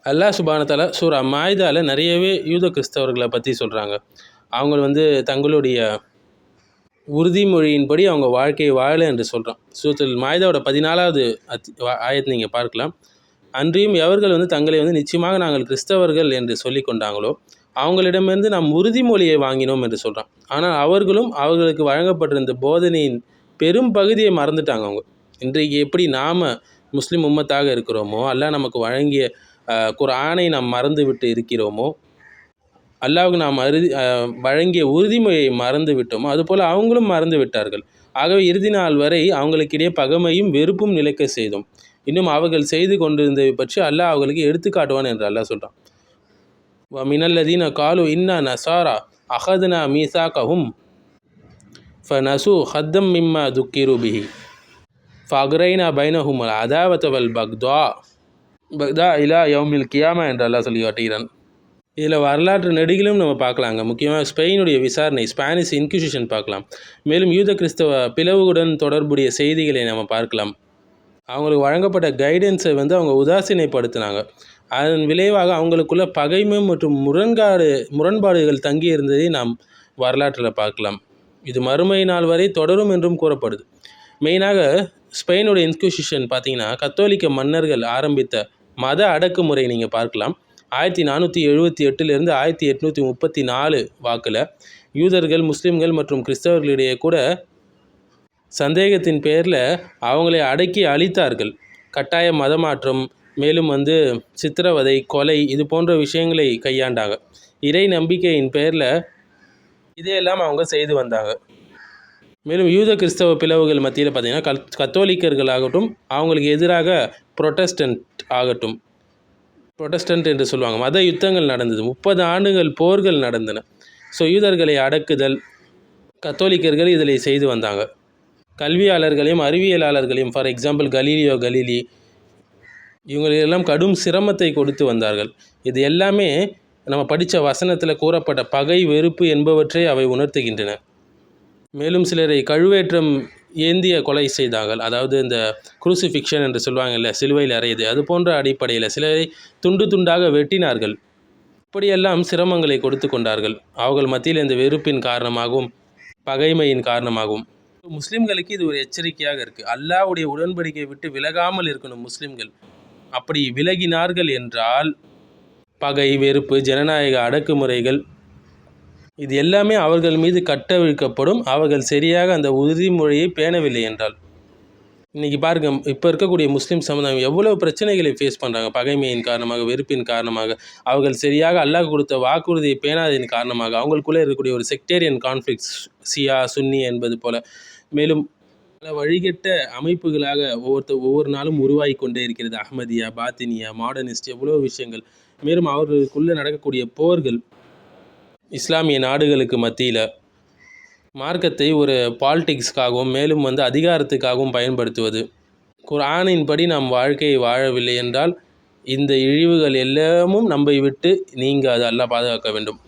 அல்லாஹ் சுப்ஹானஹு வ தஆலா சூரா மாயிதால நிறையவே யூத கிறிஸ்தவர்களை பற்றி சொல்கிறாங்க. அவங்க தங்களுடைய உறுதிமொழியின்படி அவங்க வாழ்க்கையை வாழலை என்று சொல்கிறான். சூரத்துல் மாயிதாவோட 14வது ஆயத்தை நீங்கள் பார்க்கலாம். அன்றியும் எவர்கள் தங்களை நிச்சயமாக நாங்கள் கிறிஸ்தவர்கள் என்று சொல்லி கொண்டாங்களோ அவங்களிடமிருந்து நாம் உறுதிமொழியை வாங்கினோம் என்று சொல்கிறான். ஆனால் அவர்களுக்கு வழங்கப்பட்டிருந்த போதனையின் பெரும் பகுதியை மறந்துட்டாங்க. அவங்க இன்றைக்கு எப்படி நாம் முஸ்லீம் உம்மத்தாக இருக்கிறோமோ, அல்லாஹ் நமக்கு வழங்கிய குர்ஆனை நாம் மறந்து விட்டு இருக்கிறோமோ, அல்லாஹ்வுக்கு நாம் வழங்கிய உறுதிமொழியை மறந்து விட்டோமோ, அதுபோல் அவங்களும் மறந்து விட்டார்கள். ஆகவே இறுதி நாள் வரை அவங்களுக்கிடையே பகைமையும் வெறுப்பும் நிலைக்க செய்தோம். இன்னும் அவர்கள் செய்து கொண்டிருந்ததை பற்றி அல்லாஹ் அவர்களுக்கு எடுத்துக்காட்டுவான் என்று அல்லாஹ் சொல்கிறான். வ மினல்லதீன காலு இன்னா நசாரா அஹதுனா மீசாகஹும் ஃபனசு ஹத்தம் மிம்மா துக்கிரு பிஹி ஃபக்ரைனா பைனஹும் அல் அதாவத வல் பக்தா இலா யௌமில் கியாமா என்று அல்லாஹ் சொல்லி காட்டுகிறான். இதில் வரலாற்று நெடுகிலும் நம்ம பார்க்கலாங்க. முக்கியமாக ஸ்பெயினுடைய விசாரணை, ஸ்பானிஷ் இன்குசிஷன் பார்க்கலாம். மேலும் யூத கிறிஸ்தவ பிளவுடன் தொடர்புடைய செய்திகளை நம்ம பார்க்கலாம். அவங்களுக்கு வழங்கப்பட்ட கைடன்ஸை அவங்க உதாசீனைப்படுத்தினாங்க. அதன் விளைவாக அவங்களுக்குள்ள பகைமை மற்றும் முரண்பாடுகள் தங்கி இருந்ததை நாம் வரலாற்றில் பார்க்கலாம். இது மறுமை நாள் வரை தொடரும் என்றும் கூறப்படுது. மெயினாக ஸ்பெயினுடைய இன்குசிஷன் பார்த்திங்கன்னா கத்தோலிக்க மன்னர்கள் ஆரம்பித்த மத அடக்குமுறை நீங்கள் பார்க்கலாம். 1478 1834 வாக்கில் யூதர்கள், முஸ்லீம்கள் மற்றும் கிறிஸ்தவர்களிடையே கூட சந்தேகத்தின் பேரில் அவங்களை அடக்கி அழித்தார்கள். கட்டாய மதமாற்றம், மேலும் சித்திரவதை, கொலை, இது போன்ற விஷயங்களை கையாண்டாங்க. இறை நம்பிக்கையின் பேரில் இதையெல்லாம் அவங்க செய்து வந்தாங்க. மேலும் யூத கிறிஸ்தவ பிளவுகள் மத்தியில் பார்த்திங்கன்னா கத்தோலிக்கர்களாகட்டும், அவங்களுக்கு எதிராக புரொட்டஸ்டன்ட் என்று சொல்லுவாங்க, மத யுத்தங்கள் நடந்தது. 30 ஆண்டுகள் போர்கள் நடந்தன. ஸோ யூதர்களை அடக்குதல் கத்தோலிக்கர்கள் இதில் செய்து வந்தாங்க. கல்வியாளர்களையும் அறிவியலாளர்களையும், ஃபார் எக்ஸாம்பிள் கலீலி, இவங்களெல்லாம் கடும் சிரமத்தை கொடுத்து வந்தார்கள். இது எல்லாமே நம்ம படித்த வசனத்தில் கூறப்பட்ட பகை, வெறுப்பு என்பவற்றை அவை உணர்த்துகின்றன. மேலும் சிலரை கழுவேற்றம் ஏந்திய கொலை செய்தார்கள். அதாவது இந்த குரூசிஃபிக்ஷன் என்று சொல்லுவாங்கல்ல, சிலுவையில் அறையுது, அது போன்ற அடிப்படையில் சிலரை துண்டு துண்டாக வெட்டினார்கள். இப்படியெல்லாம் சிரமங்களை கொடுத்து கொண்டார்கள். அவர்கள் மத்தியில் இந்த வெறுப்பின் காரணமாகவும் பகைமையின் காரணமாகவும். முஸ்லீம்களுக்கு இது ஒரு எச்சரிக்கையாக இருக்குது. அல்லாஹ்வுடைய உடன்படிக்கை விட்டு விலகாமல் இருக்கணும் முஸ்லீம்கள். அப்படி விலகினார்கள் என்றால் பகை, வெறுப்பு, ஜனநாயக அடக்குமுறைகள் இது எல்லாமே அவர்கள் மீது கட்டவிழ்க்கப்படும். அவர்கள் சரியாக அந்த உறுதிமொழியை பேணவில்லை என்றால். இன்றைக்கி பாருங்கள், இப்போ இருக்கக்கூடிய முஸ்லீம் சமுதாயம் எவ்வளோ பிரச்சனைகளை ஃபேஸ் பண்ணுறாங்க. பகைமையின் காரணமாக, வெறுப்பின் காரணமாக, அவர்கள் சரியாக அல்லாஹ் கொடுத்த வாக்குறுதியை பேணாததின் காரணமாக, அவங்களுக்குள்ளே இருக்கக்கூடிய ஒரு செக்டேரியன் கான்ஃப்ளிக்ஸ், சியா சுன்னி என்பது போல், மேலும் பல வழிகட்ட அமைப்புகளாக ஒவ்வொரு நாளும் உருவாகி கொண்டே இருக்கிறது. அஹ்மதியா, பாத்தினியா, மாடர்னிஸ்ட், எவ்வளோ விஷயங்கள். மேலும் அவர்களுக்குள்ளே நடக்கக்கூடிய போர்கள், இஸ்லாமிய நாடுகளுக்கு மத்தியில் மார்க்கத்தை ஒரு பாலிடிக்ஸ்க்காகவும் மேலும் அதிகாரத்துக்காகவும் பயன்படுத்துவது. குர்ஆனின்படி நாம் வாழ்க்கையை வாழவில்லை என்றால் இந்த இழிவுகள் எல்லாமும் நம்மை விட்டு நீங்காது. அல்லாஹ் பாதுகாக்க வேண்டும்.